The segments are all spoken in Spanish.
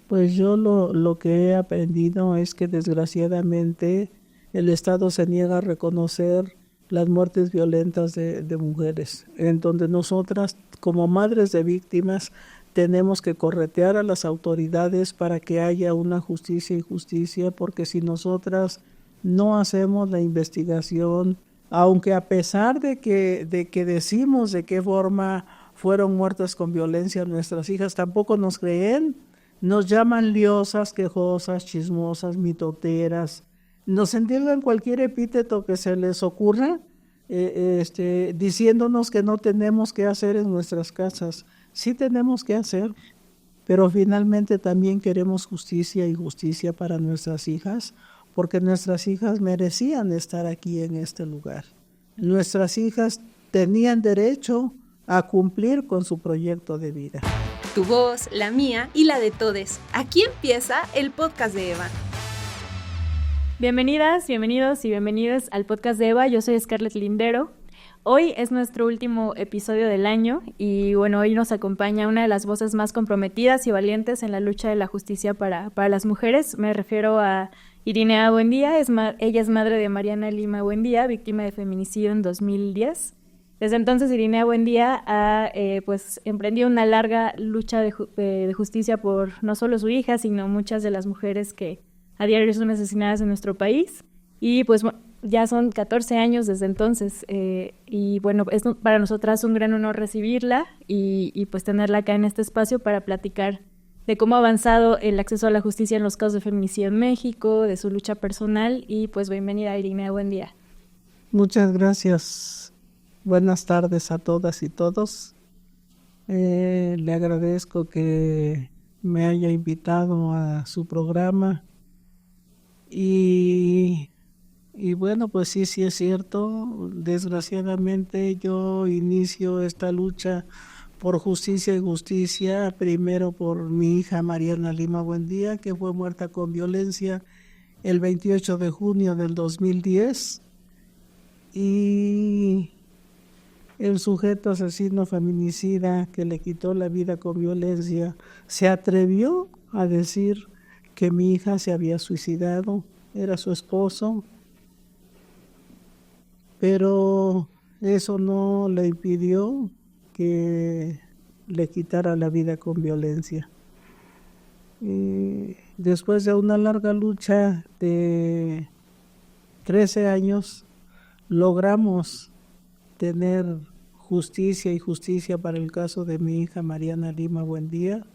Pues yo lo que he aprendido es que desgraciadamente el Estado se niega a reconocer las muertes violentas de mujeres, en donde nosotras como madres de víctimas tenemos que corretear a las autoridades para que haya una justicia y justicia, porque si nosotras no hacemos la investigación, aunque a pesar de que decimos de qué forma fueron muertas con violencia nuestras hijas, tampoco nos creen. Nos llaman liosas, quejosas, chismosas, mitoteras. Nos entienden cualquier epíteto que se les ocurra, diciéndonos que no tenemos que hacer en nuestras casas. Sí tenemos que hacer, pero finalmente también queremos justicia y justicia para nuestras hijas, porque nuestras hijas merecían estar aquí en este lugar. Nuestras hijas tenían derecho a cumplir con su proyecto de vida. Tu voz, la mía y la de todes. Aquí empieza el podcast de Eva. Bienvenidas, bienvenidos y bienvenidas al podcast de Eva. Yo soy Scarlett Lindero. Hoy es nuestro último episodio del año y bueno, hoy nos acompaña una de las voces más comprometidas y valientes en la lucha de la justicia para las mujeres. Me refiero a Irinea Buendía. Ella es madre de Mariana Lima Buendía, víctima de feminicidio en 2010. Desde entonces, Irinea Buendía ha emprendido una larga lucha de justicia por no solo su hija, sino muchas de las mujeres que a diario son asesinadas en nuestro país. Y pues ya son 14 años desde entonces. Y bueno, es para nosotras un gran honor recibirla y pues tenerla acá en este espacio para platicar de cómo ha avanzado el acceso a la justicia en los casos de feminicidio en México, de su lucha personal. Y pues bienvenida, Irinea Buendía. Muchas gracias. Buenas tardes a todas y todos. Le agradezco que me haya invitado a su programa. Y bueno, pues sí es cierto. Desgraciadamente yo inicio esta lucha por justicia y justicia, primero por mi hija Mariana Lima Buendía, que fue muerta con violencia el 28 de junio del 2010. Y el sujeto asesino feminicida que le quitó la vida con violencia se atrevió a decir que mi hija se había suicidado, era su esposo, pero eso no le impidió que le quitara la vida con violencia. Y después de una larga lucha de 13 años, logramos tener justicia y justicia para el caso de mi hija Mariana Lima Buendía,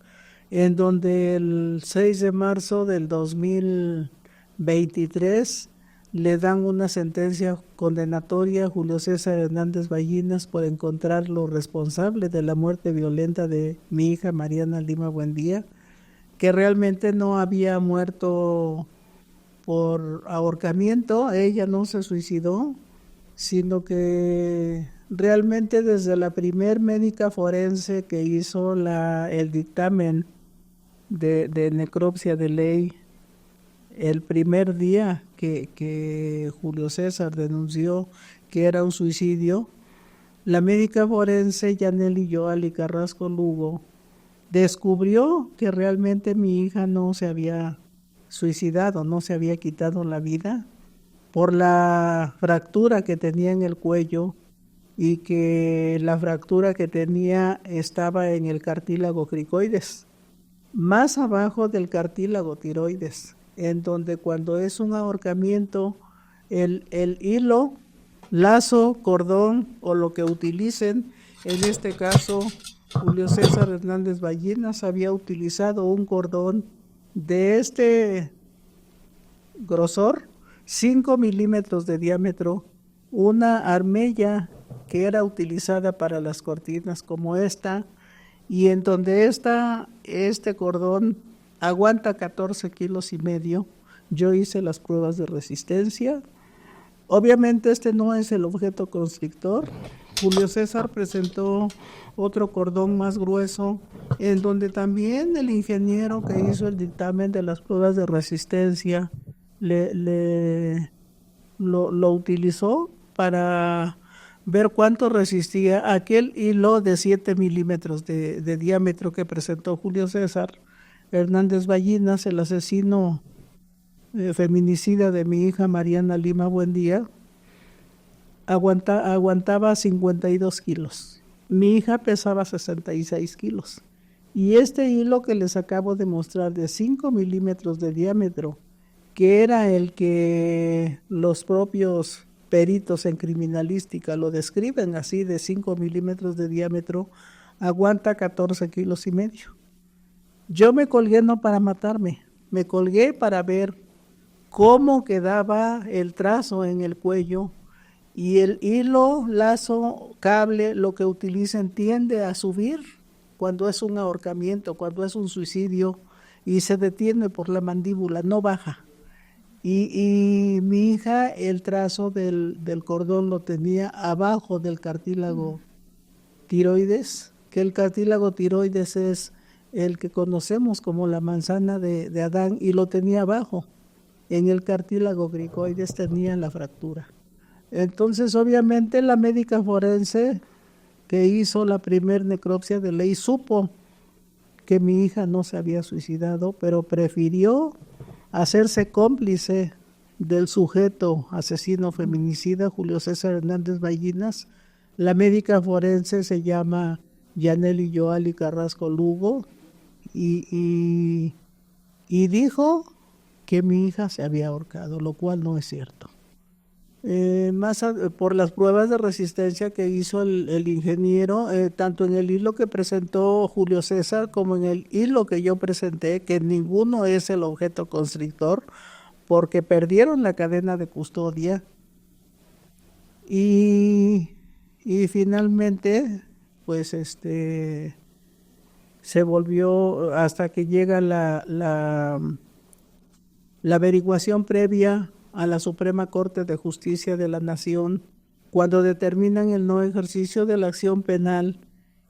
en donde el 6 de marzo del 2023 le dan una sentencia condenatoria a Julio César Hernández Ballinas por encontrarlo responsable de la muerte violenta de mi hija Mariana Lima Buendía, que realmente no había muerto por ahorcamiento. Ella no se suicidó, sino que realmente desde la primer médica forense que hizo el dictamen de necropsia de ley, el primer día que Julio César denunció que era un suicidio, la médica forense Yaneli Yoali Carrasco Lugo descubrió que realmente mi hija no se había suicidado, no se había quitado la vida por la fractura que tenía en el cuello y que la fractura que tenía estaba en el cartílago cricoides, más abajo del cartílago tiroides, en donde cuando es un ahorcamiento, el hilo, lazo, cordón o lo que utilicen, en este caso Julio César Hernández Ballinas había utilizado un cordón de este grosor, 5 milímetros de diámetro, una armella que era utilizada para las cortinas como esta, y en donde este cordón aguanta 14 kilos y medio. Yo hice las pruebas de resistencia. Obviamente este no es el objeto constrictor. Julio César presentó otro cordón más grueso, en donde también el ingeniero que hizo el dictamen de las pruebas de resistencia lo utilizó para ver cuánto resistía aquel hilo de 7 milímetros de diámetro que presentó Julio César. Hernández Ballinas, el asesino feminicida de mi hija Mariana Lima Buendía, aguantaba 52 kilos. Mi hija pesaba 66 kilos. Y este hilo que les acabo de mostrar de 5 milímetros de diámetro, que era el que los propios peritos en criminalística lo describen así, de 5 milímetros de diámetro, aguanta 14 kilos y medio. Yo me colgué no para matarme, me colgué para ver cómo quedaba el trazo en el cuello, y el hilo, lazo, cable, lo que utilicen tiende a subir cuando es un ahorcamiento, cuando es un suicidio, y se detiene por la mandíbula, no baja. Y mi hija, el trazo del cordón lo tenía abajo del cartílago tiroides, que el cartílago tiroides es el que conocemos como la manzana de Adán, y lo tenía abajo. En el cartílago cricoides tenía la fractura. Entonces, obviamente, la médica forense que hizo la primer necropsia de ley supo que mi hija no se había suicidado, pero prefirió hacerse cómplice del sujeto asesino feminicida, Julio César Hernández Ballinas. La médica forense se llama Yaneli Yoali Carrasco Lugo, y dijo que mi hija se había ahorcado, lo cual no es cierto. Por las pruebas de resistencia que hizo el ingeniero, tanto en el hilo que presentó Julio César como en el hilo que yo presenté, que ninguno es el objeto constrictor, porque perdieron la cadena de custodia, y finalmente pues se volvió hasta que llega la averiguación previa a la Suprema Corte de Justicia de la Nación, cuando determinan el no ejercicio de la acción penal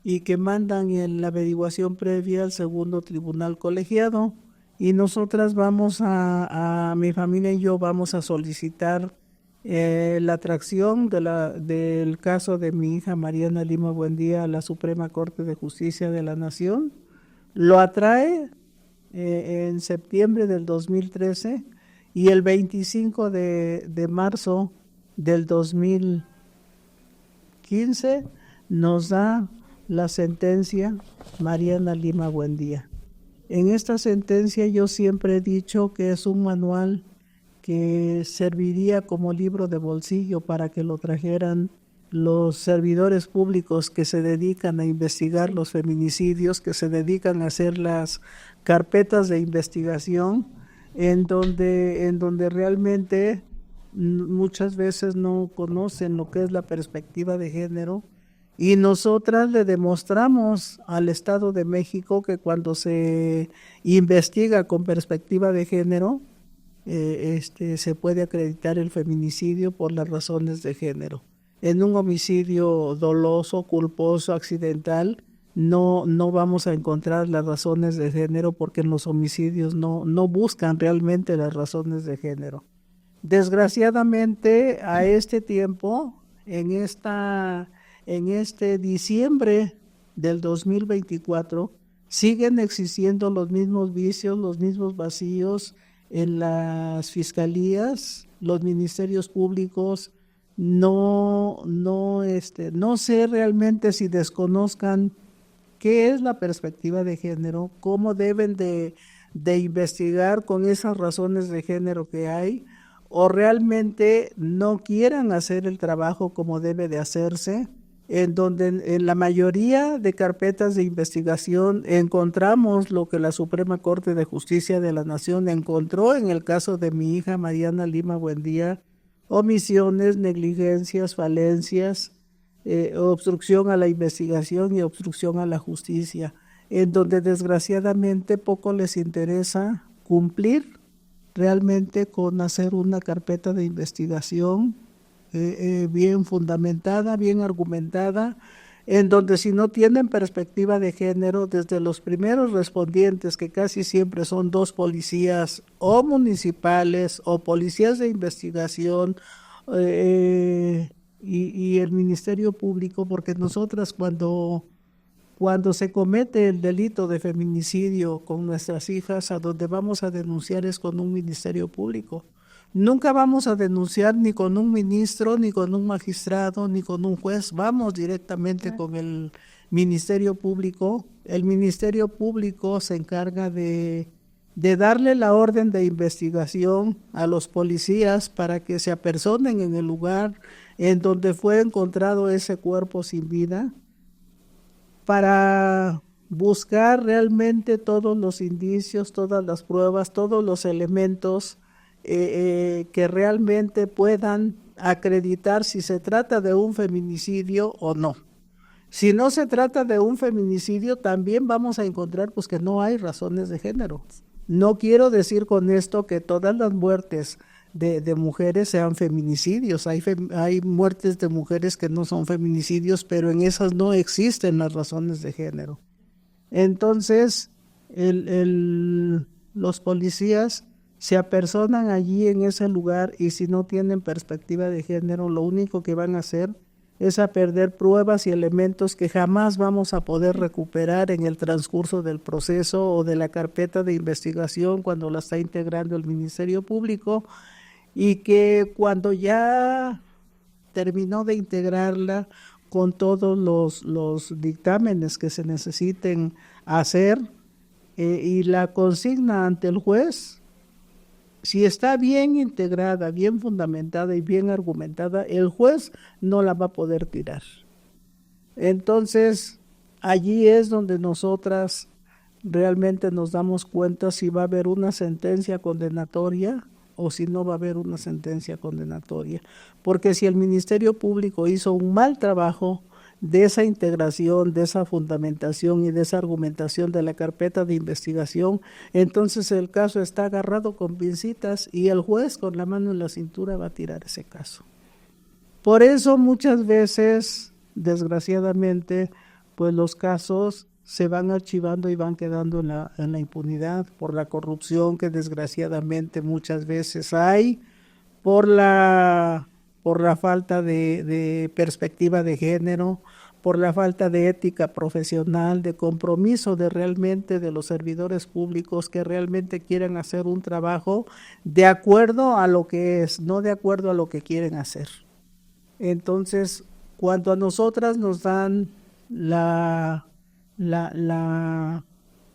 y que mandan en la averiguación previa al segundo tribunal colegiado, y nosotras vamos a mi familia y yo vamos a solicitar la atracción del caso de mi hija Mariana Lima Buendía a la Suprema Corte de Justicia de la Nación. Lo atrae en septiembre del 2013, y el 25 de marzo del 2015 nos da la sentencia Mariana Lima Buendía. En esta sentencia yo siempre he dicho que es un manual que serviría como libro de bolsillo para que lo trajeran los servidores públicos que se dedican a investigar los feminicidios, que se dedican a hacer las carpetas de investigación, en donde realmente muchas veces no conocen lo que es la perspectiva de género, y nosotras le demostramos al Estado de México que cuando se investiga con perspectiva de género, se puede acreditar el feminicidio por las razones de género. En un homicidio doloso, culposo, accidental, no vamos a encontrar las razones de género, porque en los homicidios no buscan realmente las razones de género. Desgraciadamente, a este tiempo, en este diciembre del 2024, siguen existiendo los mismos vicios, los mismos vacíos en las fiscalías, los ministerios públicos. No sé realmente si desconozcan qué es la perspectiva de género, cómo deben de investigar con esas razones de género que hay, o realmente no quieran hacer el trabajo como debe de hacerse, en donde en la mayoría de carpetas de investigación encontramos lo que la Suprema Corte de Justicia de la Nación encontró en el caso de mi hija Mariana Lima Buendía: omisiones, negligencias, falencias, obstrucción a la investigación y obstrucción a la justicia, en donde desgraciadamente poco les interesa cumplir realmente con hacer una carpeta de investigación bien fundamentada, bien argumentada, en donde si no tienen perspectiva de género, desde los primeros respondientes, que casi siempre son 2 policías o municipales o policías de investigación, y el Ministerio Público, porque nosotras cuando cuando se comete el delito de feminicidio con nuestras hijas, a donde vamos a denunciar es con un ministerio público. Nunca vamos a denunciar ni con un ministro, ni con un magistrado, ni con un juez. Vamos directamente con el ministerio público. El ministerio público se encarga de darle la orden de investigación a los policías para que se apersonen en el lugar en donde fue encontrado ese cuerpo sin vida, para buscar realmente todos los indicios, todas las pruebas, todos los elementos que realmente puedan acreditar si se trata de un feminicidio o no. Si no se trata de un feminicidio, también vamos a encontrar pues que no hay razones de género. No quiero decir con esto que todas las muertes de mujeres sean feminicidios. Hay muertes de mujeres que no son feminicidios, pero en esas no existen las razones de género. Entonces, los policías se apersonan allí en ese lugar y si no tienen perspectiva de género, lo único que van a hacer es a perder pruebas y elementos que jamás vamos a poder recuperar en el transcurso del proceso o de la carpeta de investigación cuando la está integrando el Ministerio Público, y que cuando ya terminó de integrarla con todos los dictámenes que se necesiten hacer y la consigna ante el juez, si está bien integrada, bien fundamentada y bien argumentada, el juez no la va a poder tirar. Entonces, allí es donde nosotras realmente nos damos cuenta si va a haber una sentencia condenatoria o si no va a haber una sentencia condenatoria. Porque si el Ministerio Público hizo un mal trabajo de esa integración, de esa fundamentación y de esa argumentación de la carpeta de investigación, entonces el caso está agarrado con pincitas y el juez con la mano en la cintura va a tirar ese caso. Por eso muchas veces, desgraciadamente, pues los casos se van archivando y van quedando en la impunidad por la corrupción que desgraciadamente muchas veces hay, por la falta de perspectiva de género, por la falta de ética profesional, de compromiso de realmente de los servidores públicos que realmente quieren hacer un trabajo de acuerdo a lo que es, no de acuerdo a lo que quieren hacer. Entonces, cuando a nosotras nos dan la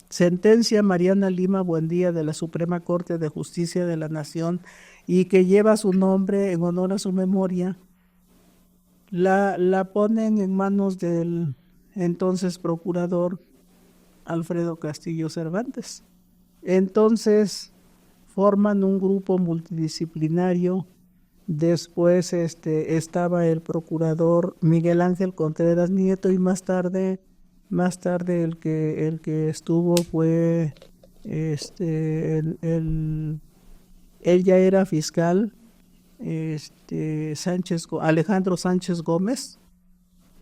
sentencia Mariana Lima Buendía de la Suprema Corte de Justicia de la Nación y que lleva su nombre en honor a su memoria, la ponen en manos del entonces procurador Alfredo Castillo Cervantes. Entonces forman un grupo multidisciplinario. Después estaba el procurador Miguel Ángel Contreras Nieto y más tarde el que estuvo fue él ya era fiscal, Alejandro Sánchez Gómez,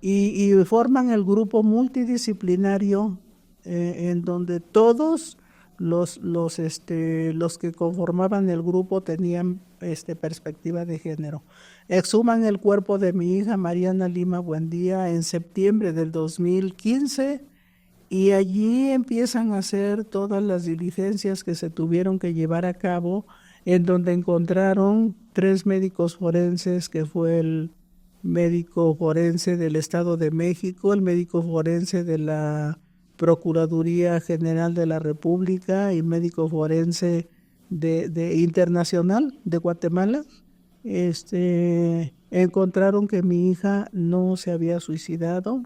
y forman el grupo multidisciplinario en donde todos los que conformaban el grupo tenían perspectiva de género. Exhuman el cuerpo de mi hija Mariana Lima Buendía en septiembre del 2015 y allí empiezan a hacer todas las diligencias que se tuvieron que llevar a cabo, en donde encontraron 3 médicos forenses, que fue el médico forense del Estado de México, el médico forense de la Procuraduría General de la República y médico forense de internacional de Guatemala. Encontraron que mi hija no se había suicidado,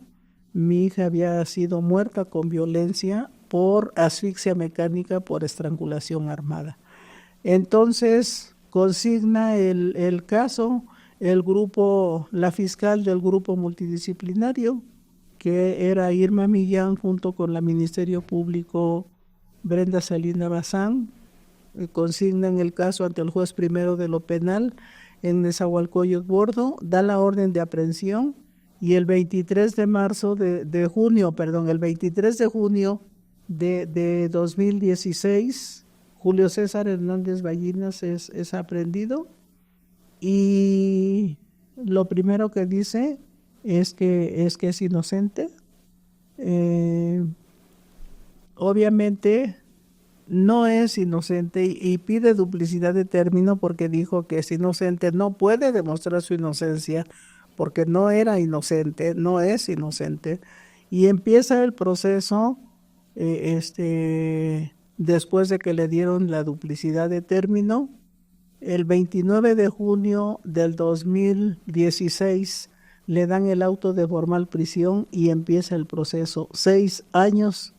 mi hija había sido muerta con violencia por asfixia mecánica por estrangulación armada. Entonces consigna el caso el grupo, la fiscal del grupo multidisciplinario, que era Irma Millán, junto con la Ministerio Público Brenda Salina Bazán, consignan el caso ante el juez primero de lo penal en Nezahualcóyotl Bordo, da la orden de aprehensión y el 23 de junio de 2016, Julio César Hernández Ballinas es aprehendido y lo primero que dice es que es inocente obviamente no es inocente y pide duplicidad de término porque dijo que es inocente, no puede demostrar su inocencia porque no era inocente, no es inocente, y empieza el proceso después de que le dieron la duplicidad de término. El 29 de junio del 2016 le dan el auto de formal prisión y empieza el proceso 6 años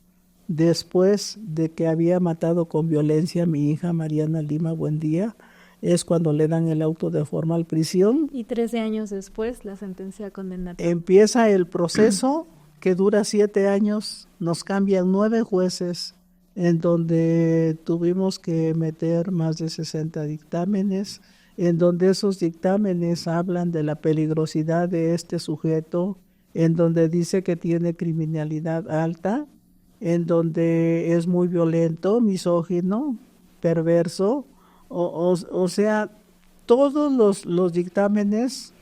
después de que había matado con violencia a mi hija Mariana Lima Buendía. Es cuando le dan el auto de formal prisión. Y 13 años después la sentencia condenatoria. Empieza el proceso que dura 7 años, nos cambian 9 jueces, en donde tuvimos que meter más de 60 dictámenes, en donde esos dictámenes hablan de la peligrosidad de este sujeto, en donde dice que tiene criminalidad alta, en donde es muy violento, misógino, perverso, o sea, todos los dictámenes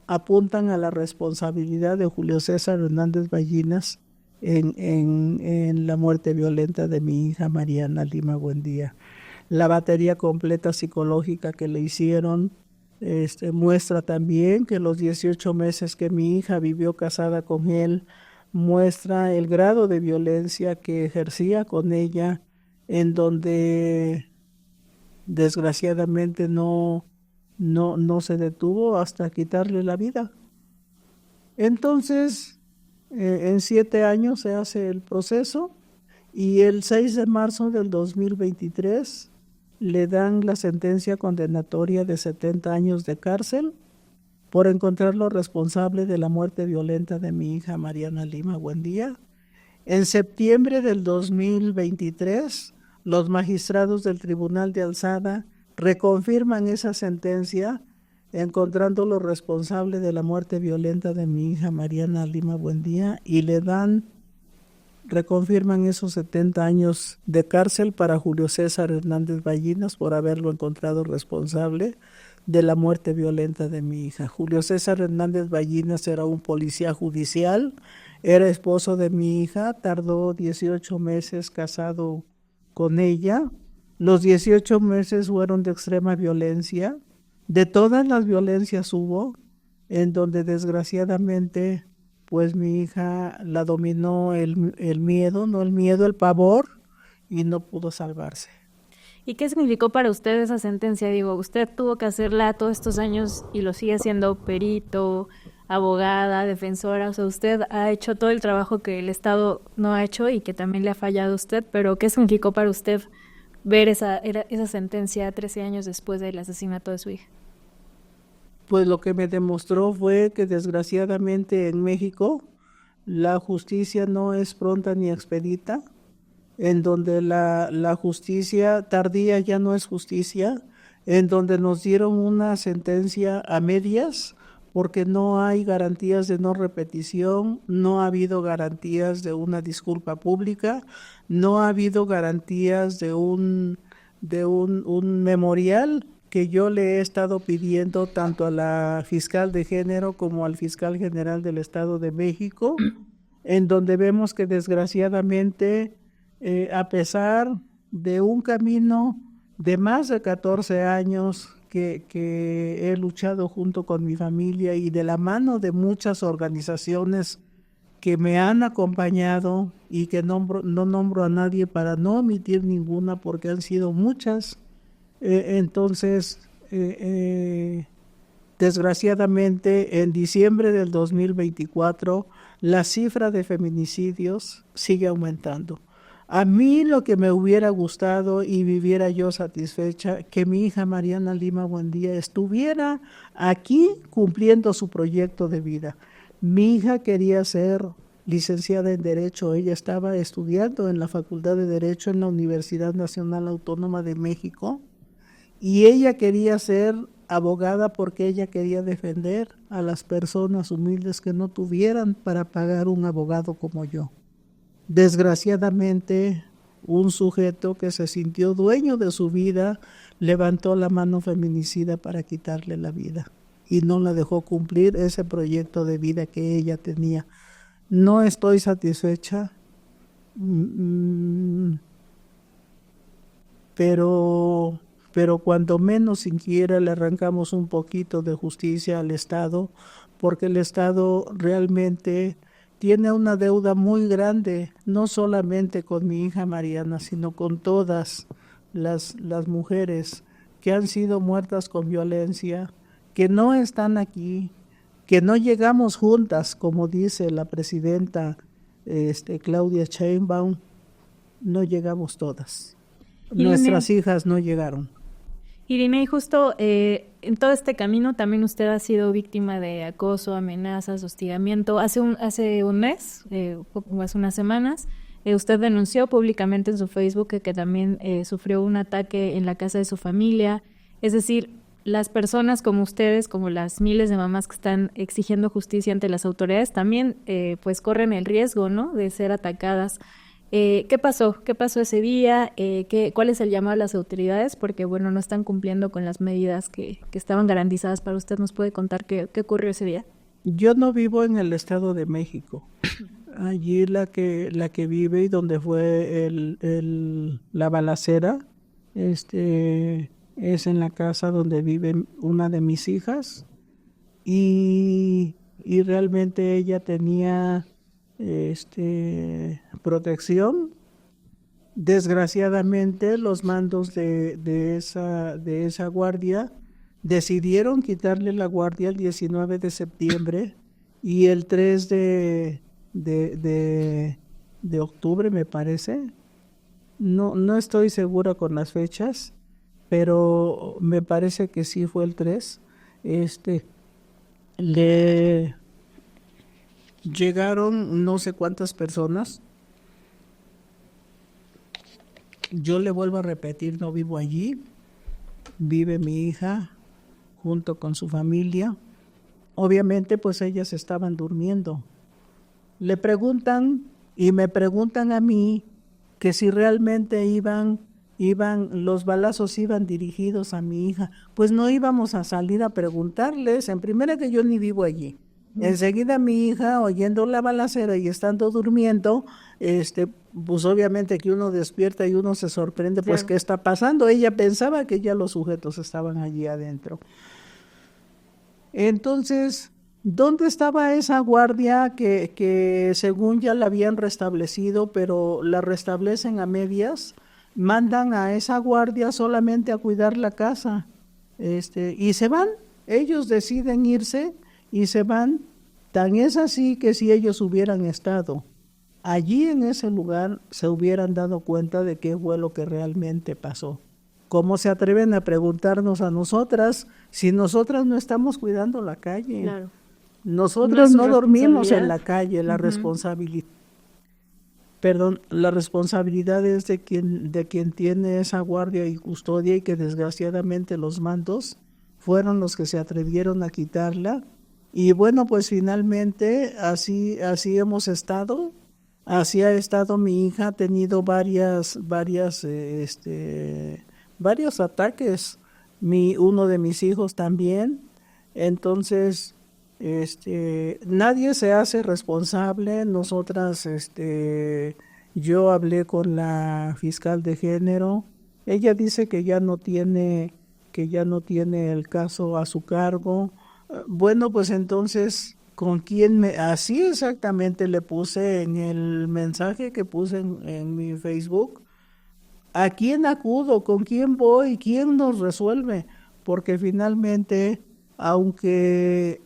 apuntan a la responsabilidad de Julio César Hernández Ballinas en la muerte violenta de mi hija Mariana Lima Buendía. La batería completa psicológica que le hicieron muestra también que los 18 meses que mi hija vivió casada con él, muestra el grado de violencia que ejercía con ella, en donde desgraciadamente no se detuvo hasta quitarle la vida. Entonces, en 7 años se hace el proceso y el 6 de marzo del 2023 le dan la sentencia condenatoria de 70 años de cárcel por encontrarlo responsable de la muerte violenta de mi hija Mariana Lima Buendía. En septiembre del 2023, los magistrados del Tribunal de Alzada reconfirman esa sentencia, encontrándolo responsable de la muerte violenta de mi hija Mariana Lima Buendía, y reconfirman esos 70 años de cárcel para Julio César Hernández Ballinas por haberlo encontrado responsable de la muerte violenta de mi hija. Julio César Hernández Ballinas era un policía judicial, era esposo de mi hija, tardó 18 meses casado con ella. Los 18 meses fueron de extrema violencia. De todas las violencias hubo, en donde desgraciadamente pues mi hija la dominó el miedo, no el miedo, el pavor, y no pudo salvarse. ¿Y qué significó para usted esa sentencia? Digo, usted tuvo que hacerla todos estos años y lo sigue siendo perito, abogada, defensora, o sea, usted ha hecho todo el trabajo que el Estado no ha hecho y que también le ha fallado a usted, pero ¿qué significó para usted ver esa sentencia 13 años después del asesinato de su hija? Pues lo que me demostró fue que desgraciadamente en México la justicia no es pronta ni expedita, en donde la justicia tardía ya no es justicia, en donde nos dieron una sentencia a medias porque no hay garantías de no repetición, no ha habido garantías de una disculpa pública, no ha habido garantías de un memorial que yo le he estado pidiendo tanto a la fiscal de género como al fiscal general del Estado de México, en donde vemos que desgraciadamente, a pesar de un camino de más de 14 años que he luchado junto con mi familia y de la mano de muchas organizaciones que me han acompañado y que no nombro a nadie para no omitir ninguna porque han sido muchas, entonces desgraciadamente en diciembre del 2024 la cifra de feminicidios sigue aumentando. A mí lo que me hubiera gustado y viviera yo satisfecha, que mi hija Mariana Lima Buendía estuviera aquí cumpliendo su proyecto de vida. Mi hija quería ser licenciada en Derecho, ella estaba estudiando en la Facultad de Derecho en la Universidad Nacional Autónoma de México y ella quería ser abogada porque ella quería defender a las personas humildes que no tuvieran para pagar un abogado como yo. Desgraciadamente, un sujeto que se sintió dueño de su vida levantó la mano feminicida para quitarle la vida y no la dejó cumplir ese proyecto de vida que ella tenía. No estoy satisfecha, mm, pero cuando menos siquiera le arrancamos un poquito de justicia al Estado, porque el Estado realmente tiene una deuda muy grande, no solamente con mi hija Mariana, sino con todas las mujeres que han sido muertas con violencia, que no están aquí, que no llegamos juntas, como dice la presidenta Claudia Sheinbaum, no llegamos todas. Irene, Nuestras hijas no llegaron. Irene, y justo en todo este camino también usted ha sido víctima de acoso, amenazas, hostigamiento. Hace un mes, hace unas semanas, usted denunció públicamente en su Facebook que también sufrió un ataque en la casa de su familia. Es decir, las personas como ustedes, como las miles de mamás que están exigiendo justicia ante las autoridades, también pues corren el riesgo, ¿no?, de ser atacadas. ¿Qué pasó? ¿Qué pasó ese día? ¿Cuál es el llamado a las autoridades? Porque, bueno, no están cumpliendo con las medidas que estaban garantizadas para usted. ¿Nos puede contar qué ocurrió ese día? Yo no vivo en el Estado de México. Allí la que vive y donde fue la balacera, es en la casa donde vive una de mis hijas, y realmente ella tenía protección. Desgraciadamente los mandos de esa guardia decidieron quitarle la guardia el 19 de septiembre y el 3 de octubre, me parece. No estoy segura con las fechas, pero me parece que sí fue el 3. Le llegaron no sé cuántas personas. Yo le vuelvo a repetir, no vivo allí. Vive mi hija junto con su familia. Obviamente, pues ellas estaban durmiendo. Le preguntan y me preguntan a mí que si realmente los balazos iban dirigidos a mi hija. Pues no íbamos a salir a preguntarles. En primera, que yo ni vivo allí. Enseguida mi hija, oyendo la balacera y estando durmiendo, pues obviamente que uno despierta y uno se sorprende, pues, ¿qué está pasando? Ella pensaba que ya los sujetos estaban allí adentro. Entonces, ¿dónde estaba esa guardia que según ya la habían restablecido, pero la restablecen a medias? Mandan a esa guardia solamente a cuidar la casa, y se van. Ellos deciden irse y se van. Tan es así que si ellos hubieran estado allí en ese lugar, se hubieran dado cuenta de qué fue lo que realmente pasó. ¿Cómo se atreven a preguntarnos a nosotras si nosotras no estamos cuidando la calle? Claro. Nosotros no dormimos en la calle. La responsabilidad es de quien tiene esa guardia y custodia, y que desgraciadamente los mandos fueron los que se atrevieron a quitarla. Y bueno, pues finalmente así hemos estado. Así ha estado mi hija. Ha tenido varios ataques. Uno de mis hijos también. Entonces, nadie se hace responsable. Nosotras, yo hablé con la fiscal de género. Ella dice que ya no tiene el caso a su cargo. Bueno, pues entonces, ¿con quién así exactamente le puse en el mensaje que puse en mi Facebook? ¿A quién acudo? ¿Con quién voy? ¿Quién nos resuelve? Porque finalmente, aunque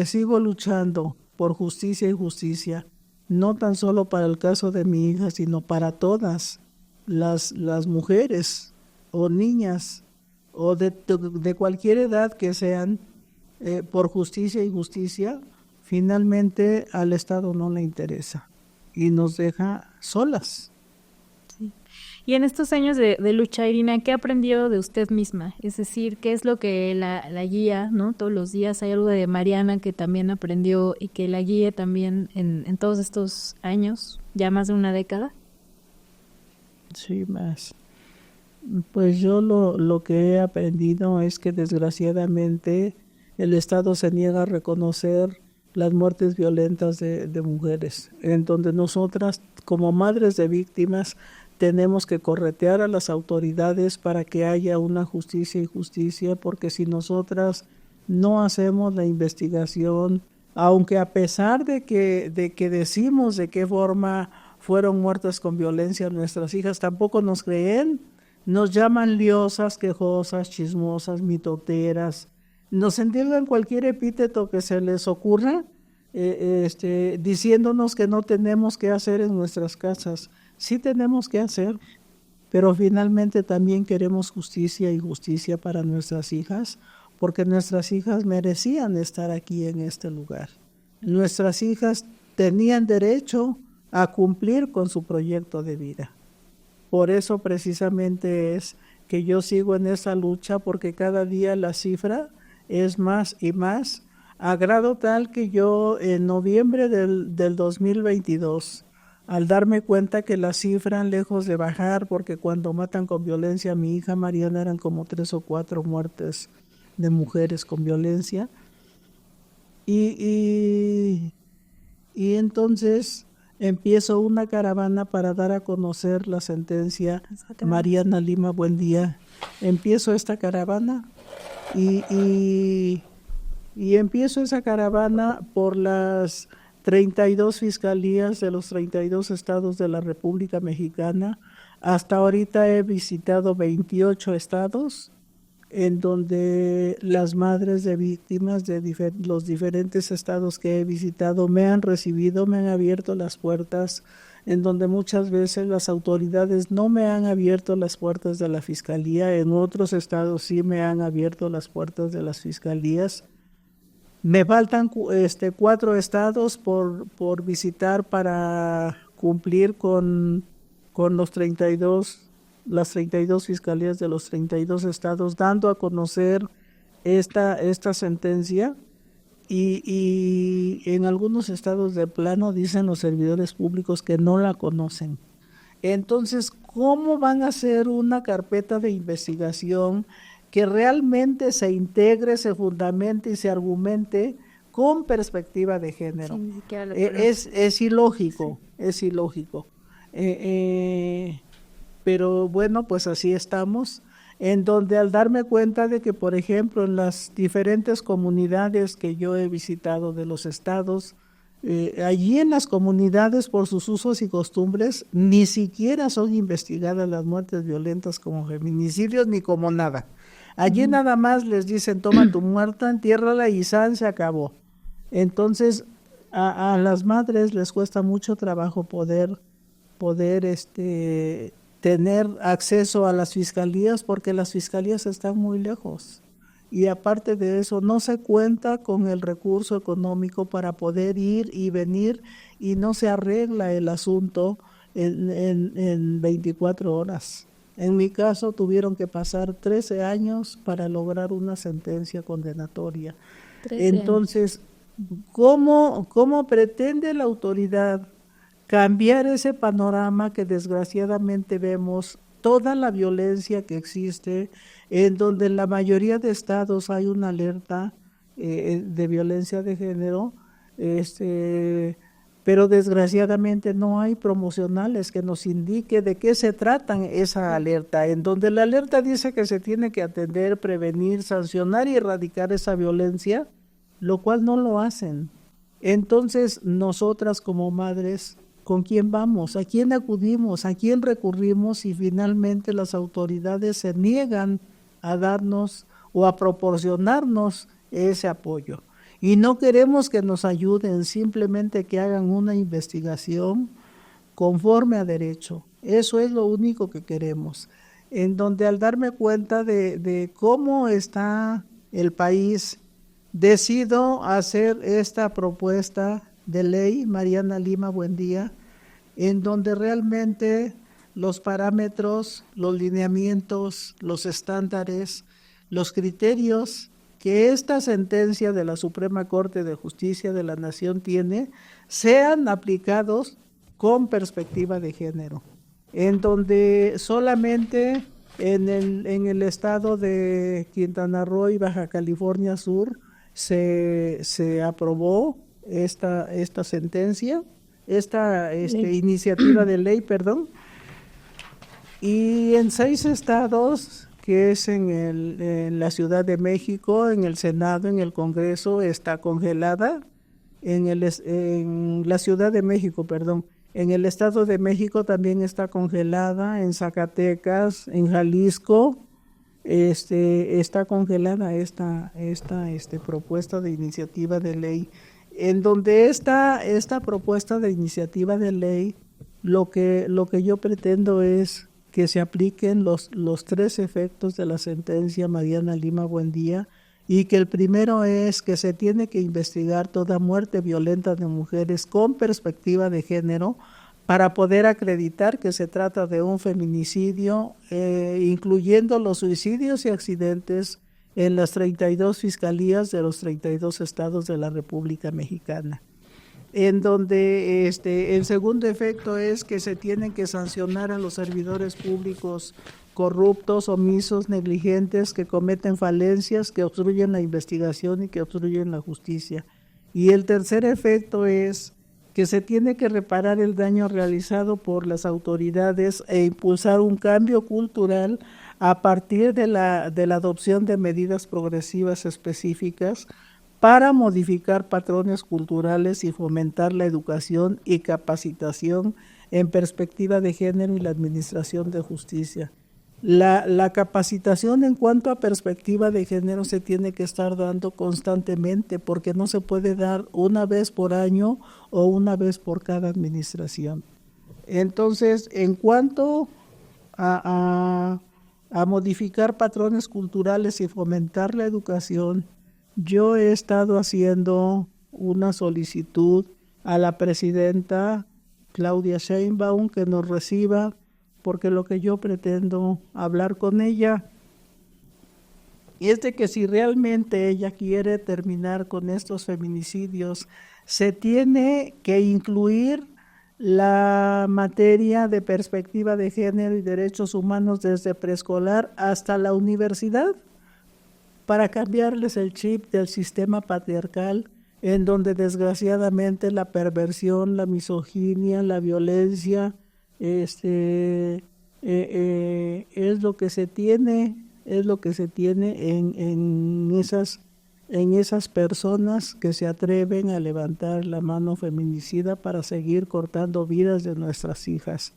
sigo luchando por justicia y justicia, no tan solo para el caso de mi hija, sino para todas las mujeres o niñas o de cualquier edad que sean, por justicia y justicia, finalmente al Estado no le interesa y nos deja solas. Sí. Y en estos años de lucha, Irina, ¿qué ha aprendido de usted misma? Es decir, ¿qué es lo que la guía, ¿no? Todos los días hay algo de Mariana que también aprendió y que la guíe también en todos estos años, ya más de una década. Sí, más. Pues yo lo que he aprendido es que desgraciadamente el Estado se niega a reconocer las muertes violentas de mujeres, en donde nosotras como madres de víctimas tenemos que corretear a las autoridades para que haya una justicia y justicia, porque si nosotras no hacemos la investigación, aunque a pesar de que decimos de qué forma fueron muertas con violencia nuestras hijas, tampoco nos creen, nos llaman liosas, quejosas, chismosas, mitoteras, nos entienden cualquier epíteto que se les ocurra, diciéndonos que no tenemos que hacer en nuestras casas. Sí tenemos que hacer, pero finalmente también queremos justicia y justicia para nuestras hijas, porque nuestras hijas merecían estar aquí en este lugar. Nuestras hijas tenían derecho a cumplir con su proyecto de vida. Por eso precisamente es que yo sigo en esa lucha, porque cada día la cifra es más y más, a grado tal que yo en noviembre del 2022, al darme cuenta que la cifra, lejos de bajar, porque cuando matan con violencia a mi hija Mariana eran como 3 o 4 muertes de mujeres con violencia, y entonces empiezo una caravana para dar a conocer la sentencia Mariana Lima Buendía. Empiezo esta caravana y empiezo esa caravana por las 32 fiscalías de los 32 estados de la República Mexicana. Hasta ahorita he visitado 28 estados, en donde las madres de víctimas de los diferentes estados que he visitado me han recibido, me han abierto las puertas, en donde muchas veces las autoridades no me han abierto las puertas de la fiscalía, en otros estados sí me han abierto las puertas de las fiscalías. Me faltan 4 estados por visitar para cumplir con los 32, las 32 fiscalías de los 32 estados, dando a conocer esta sentencia. Y en algunos estados de plano dicen los servidores públicos que no la conocen. Entonces, ¿cómo van a hacer una carpeta de investigación que realmente se integre, se fundamente y se argumente con perspectiva de género? Es ilógico, sí. Es ilógico. Pero bueno, pues así estamos, en donde al darme cuenta de que, por ejemplo, en las diferentes comunidades que yo he visitado de los estados, allí en las comunidades, por sus usos y costumbres, ni siquiera son investigadas las muertes violentas como feminicidios ni como nada. Allí nada más les dicen, toma tu muerta, entiérrala y se acabó. Entonces, a las madres les cuesta mucho trabajo poder tener acceso a las fiscalías, porque las fiscalías están muy lejos. Y aparte de eso, no se cuenta con el recurso económico para poder ir y venir, y no se arregla el asunto en 24 horas. En mi caso tuvieron que pasar 13 años para lograr una sentencia condenatoria. Entonces, ¿cómo pretende la autoridad cambiar ese panorama que desgraciadamente vemos, toda la violencia que existe, en donde en la mayoría de estados hay una alerta de violencia de género, pero desgraciadamente no hay promocionales que nos indique de qué se trata esa alerta, en donde la alerta dice que se tiene que atender, prevenir, sancionar y erradicar esa violencia, lo cual no lo hacen. Entonces, nosotras como madres, ¿con quién vamos? ¿A quién acudimos? ¿A quién recurrimos? Y finalmente las autoridades se niegan a darnos o a proporcionarnos ese apoyo. Y no queremos que nos ayuden, simplemente que hagan una investigación conforme a derecho. Eso es lo único que queremos. En donde al darme cuenta de cómo está el país, decido hacer esta propuesta de ley, Mariana Lima Buendía, en donde realmente los parámetros, los lineamientos, los estándares, los criterios que esta sentencia de la Suprema Corte de Justicia de la Nación tiene, sean aplicados con perspectiva de género, en donde solamente en el estado de Quintana Roo y Baja California Sur se aprobó esta sentencia, esta iniciativa de ley, perdón. Y en 6 estados, que es en la Ciudad de México, en el Senado, en el Congreso, está congelada. En la Ciudad de México, perdón. En el Estado de México también está congelada, en Zacatecas, en Jalisco, está congelada esta propuesta de iniciativa de ley. En donde esta propuesta de iniciativa de ley, lo que yo pretendo es que se apliquen los 3 efectos de la sentencia Mariana Lima Buendía, y que el primero es que se tiene que investigar toda muerte violenta de mujeres con perspectiva de género para poder acreditar que se trata de un feminicidio, incluyendo los suicidios y accidentes en las 32 fiscalías de los 32 estados de la República Mexicana. En donde el segundo efecto es que se tienen que sancionar a los servidores públicos corruptos, omisos, negligentes, que cometen falencias, que obstruyen la investigación y que obstruyen la justicia. Y el tercer efecto es que se tiene que reparar el daño realizado por las autoridades e impulsar un cambio cultural a partir de la adopción de medidas progresivas específicas para modificar patrones culturales y fomentar la educación y capacitación en perspectiva de género y la administración de justicia. La capacitación en cuanto a perspectiva de género se tiene que estar dando constantemente, porque no se puede dar una vez por año o una vez por cada administración. Entonces, en cuanto a modificar patrones culturales y fomentar la educación, yo he estado haciendo una solicitud a la presidenta Claudia Sheinbaum que nos reciba, porque lo que yo pretendo hablar con ella es de que si realmente ella quiere terminar con estos feminicidios, se tiene que incluir la materia de perspectiva de género y derechos humanos desde preescolar hasta la universidad, para cambiarles el chip del sistema patriarcal, en donde desgraciadamente la perversión, la misoginia, la violencia, es lo que se tiene en esas personas que se atreven a levantar la mano feminicida para seguir cortando vidas de nuestras hijas.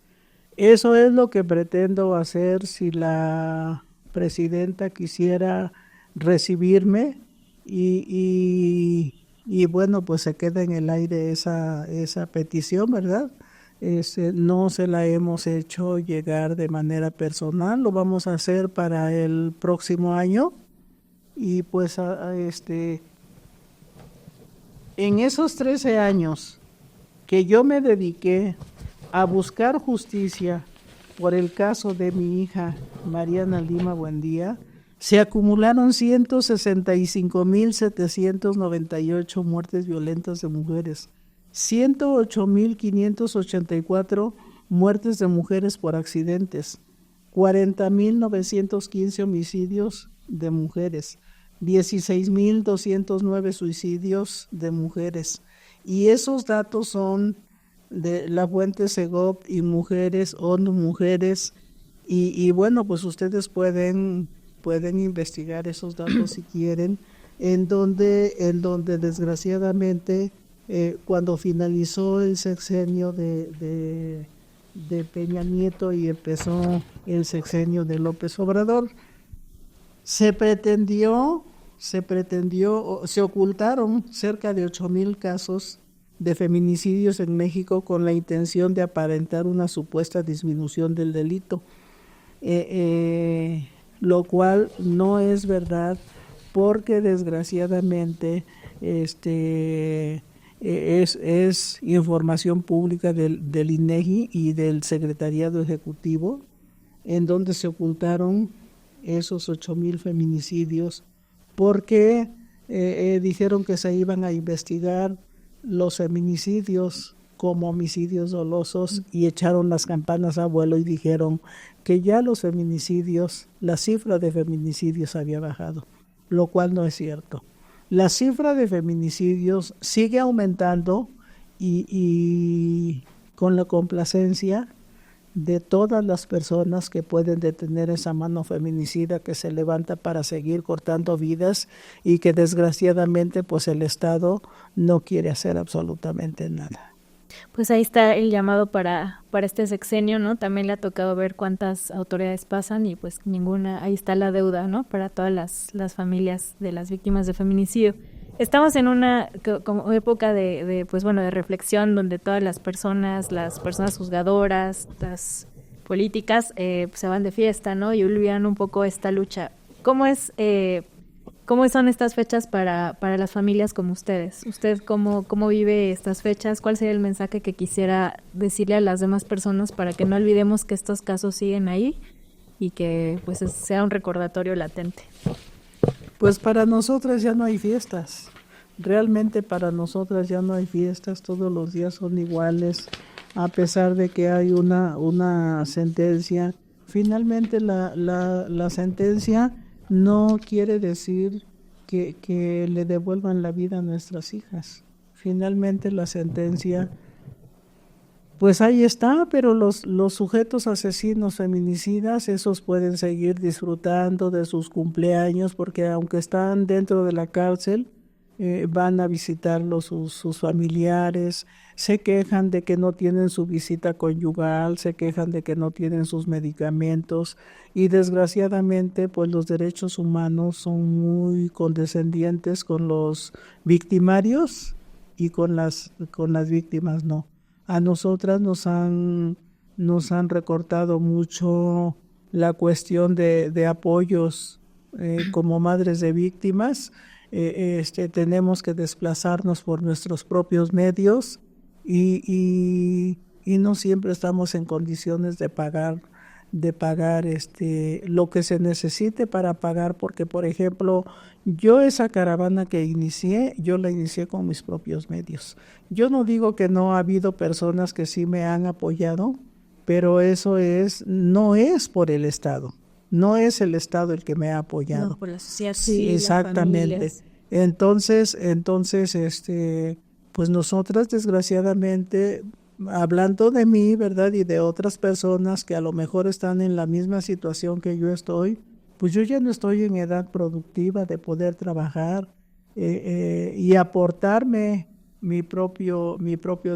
Eso es lo que pretendo hacer si la presidenta quisiera recibirme y bueno, pues se queda en el aire esa petición, ¿verdad? No se la hemos hecho llegar de manera personal, lo vamos a hacer para el próximo año. Y pues en esos 13 años que yo me dediqué a buscar justicia por el caso de mi hija Mariana Lima Buendía, se acumularon 165,798 muertes violentas de mujeres, 108,584 muertes de mujeres por accidentes, 40,915 homicidios de mujeres, 16,209 suicidios de mujeres. Y esos datos son de la fuente Segov y Mujeres, ONU Mujeres, y bueno, pues ustedes pueden investigar esos datos si quieren, en donde desgraciadamente cuando finalizó el sexenio de Peña Nieto y empezó el sexenio de López Obrador, se ocultaron cerca de 8,000 casos de feminicidios en México con la intención de aparentar una supuesta disminución del delito, lo cual no es verdad, porque desgraciadamente es información pública del INEGI y del Secretariado Ejecutivo, en donde se ocultaron esos 8,000 feminicidios, porque dijeron que se iban a investigar los feminicidios como homicidios dolosos y echaron las campanas a vuelo y dijeron que ya los feminicidios, la cifra de feminicidios había bajado, lo cual no es cierto. La cifra de feminicidios sigue aumentando y con la complacencia de todas las personas que pueden detener esa mano feminicida que se levanta para seguir cortando vidas y que desgraciadamente pues el Estado no quiere hacer absolutamente nada. Pues ahí está el llamado para este sexenio, ¿no? También le ha tocado ver cuántas autoridades pasan y pues ninguna, ahí está la deuda, ¿no? Para todas las familias de las víctimas de feminicidio. Estamos en una como época de pues bueno, de reflexión donde todas las personas juzgadoras, las políticas se van de fiesta, ¿no? Y olvidan un poco esta lucha. ¿Cómo son estas fechas para las familias como ustedes? ¿Usted cómo vive estas fechas? ¿Cuál sería el mensaje que quisiera decirle a las demás personas para que no olvidemos que estos casos siguen ahí y que pues sea un recordatorio latente? Pues para nosotras ya no hay fiestas. Realmente para nosotras ya no hay fiestas. Todos los días son iguales. A pesar de que hay una sentencia. Finalmente la sentencia no quiere decir que le devuelvan la vida a nuestras hijas. Finalmente la sentencia, pues ahí está, pero los sujetos asesinos feminicidas, esos pueden seguir disfrutando de sus cumpleaños porque aunque están dentro de la cárcel, van a visitarlos sus familiares, se quejan de que no tienen su visita conyugal, se quejan de que no tienen sus medicamentos y desgraciadamente pues los derechos humanos son muy condescendientes con los victimarios y con las víctimas no. A nosotras nos han recortado mucho la cuestión de apoyos como madres de víctimas. Tenemos que desplazarnos por nuestros propios medios y no siempre estamos en condiciones de pagar lo que se necesite para pagar, porque por ejemplo yo esa caravana que yo la inicié con mis propios medios. Yo no digo que no ha habido personas que sí me han apoyado, pero eso no es por el Estado. No es el Estado el que me ha apoyado. No, por la sociedad. Sí, exactamente. Entonces, pues nosotras desgraciadamente, hablando de mí, ¿verdad? Y de otras personas que a lo mejor están en la misma situación que yo estoy, pues yo ya no estoy en edad productiva de poder trabajar y aportarme mi propio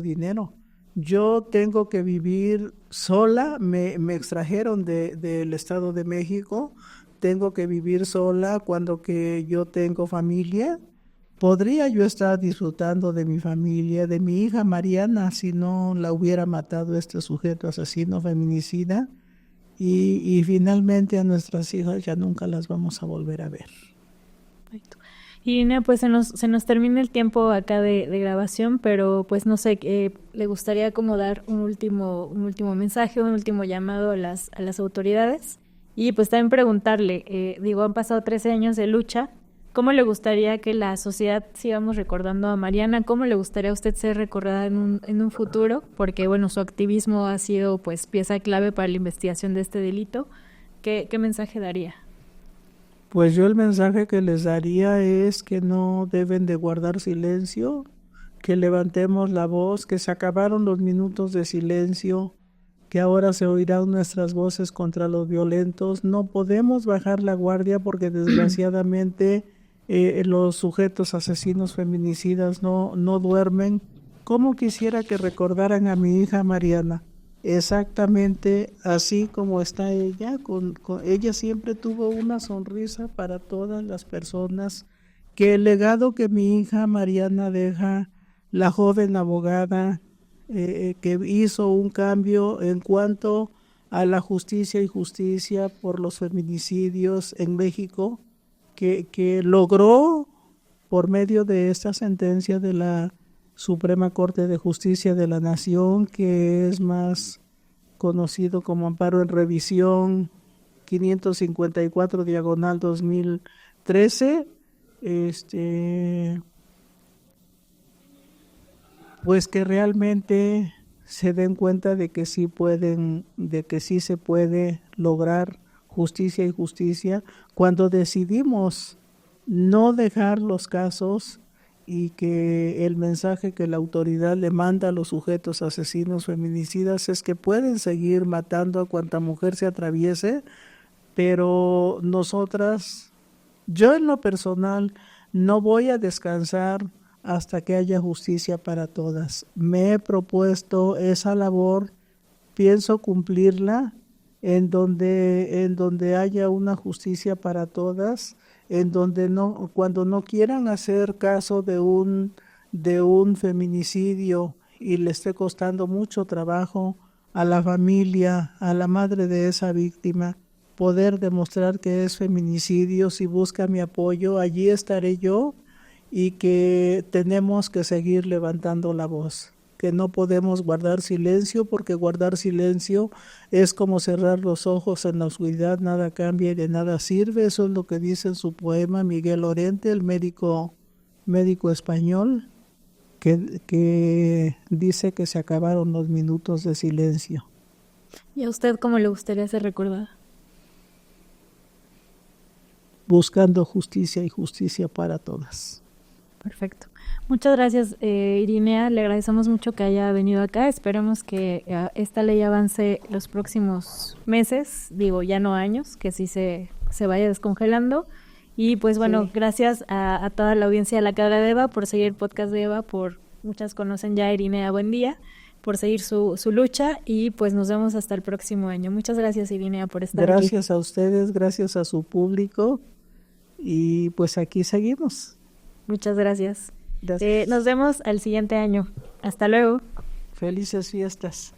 dinero. Yo tengo que vivir sola, me extrajeron del Estado de México, tengo que vivir sola cuando que yo tengo familia. Podría yo estar disfrutando de mi familia, de mi hija Mariana, si no la hubiera matado este sujeto asesino feminicida. Y finalmente a nuestras hijas ya nunca las vamos a volver a ver. Perfecto. Y pues se nos termina el tiempo acá de grabación, pero pues no sé, le gustaría como dar un último mensaje, un último llamado a las autoridades y pues también preguntarle, han pasado 13 años de lucha, ¿cómo le gustaría que la sociedad sigamos recordando a Mariana? ¿Cómo le gustaría a usted ser recordada en un futuro? Porque bueno, su activismo ha sido pues pieza clave para la investigación de este delito. ¿Qué mensaje daría? Pues yo el mensaje que les daría es que no deben de guardar silencio, que levantemos la voz, que se acabaron los minutos de silencio, que ahora se oirán nuestras voces contra los violentos. No podemos bajar la guardia porque desgraciadamente los sujetos asesinos feminicidas no duermen. ¿Cómo quisiera que recordaran a mi hija Mariana? Exactamente así como está ella, ella siempre tuvo una sonrisa para todas las personas, que el legado que mi hija Mariana deja, la joven abogada que hizo un cambio en cuanto a la justicia y justicia por los feminicidios en México, que logró por medio de esta sentencia de la Suprema Corte de Justicia de la Nación, que es más conocido como amparo en revisión 554/2013, pues que realmente se den cuenta de que sí se puede lograr justicia y justicia cuando decidimos no dejar los casos y que el mensaje que la autoridad le manda a los sujetos asesinos feminicidas es que pueden seguir matando a cuanta mujer se atraviese, pero nosotras, yo en lo personal, no voy a descansar hasta que haya justicia para todas. Me he propuesto esa labor, pienso cumplirla en donde haya una justicia para todas, en donde no, cuando no quieran hacer caso de un feminicidio y le esté costando mucho trabajo a la familia, a la madre de esa víctima, poder demostrar que es feminicidio. Si busca mi apoyo, allí estaré yo, y que tenemos que seguir levantando la voz, que no podemos guardar silencio, porque guardar silencio es como cerrar los ojos en la oscuridad, nada cambia y de nada sirve. Eso es lo que dice en su poema Miguel Lorente, el médico español, que dice que se acabaron los minutos de silencio. ¿Y a usted cómo le gustaría ser recordada? Buscando justicia y justicia para todas. Perfecto. Muchas gracias, Irinea. Le agradecemos mucho que haya venido acá. Esperemos que esta ley avance los próximos meses, digo, ya no años, que sí se vaya descongelando. Y pues bueno, sí. Gracias a toda la audiencia de La Cara de Eva por seguir el podcast de Eva, muchas conocen ya a Irinea Buendía, por seguir su lucha, y pues nos vemos hasta el próximo año. Muchas gracias, Irinea, por estar aquí. Gracias a ustedes, gracias a su público, y pues aquí seguimos. Muchas gracias. Nos vemos al siguiente año. Hasta luego. Felices fiestas.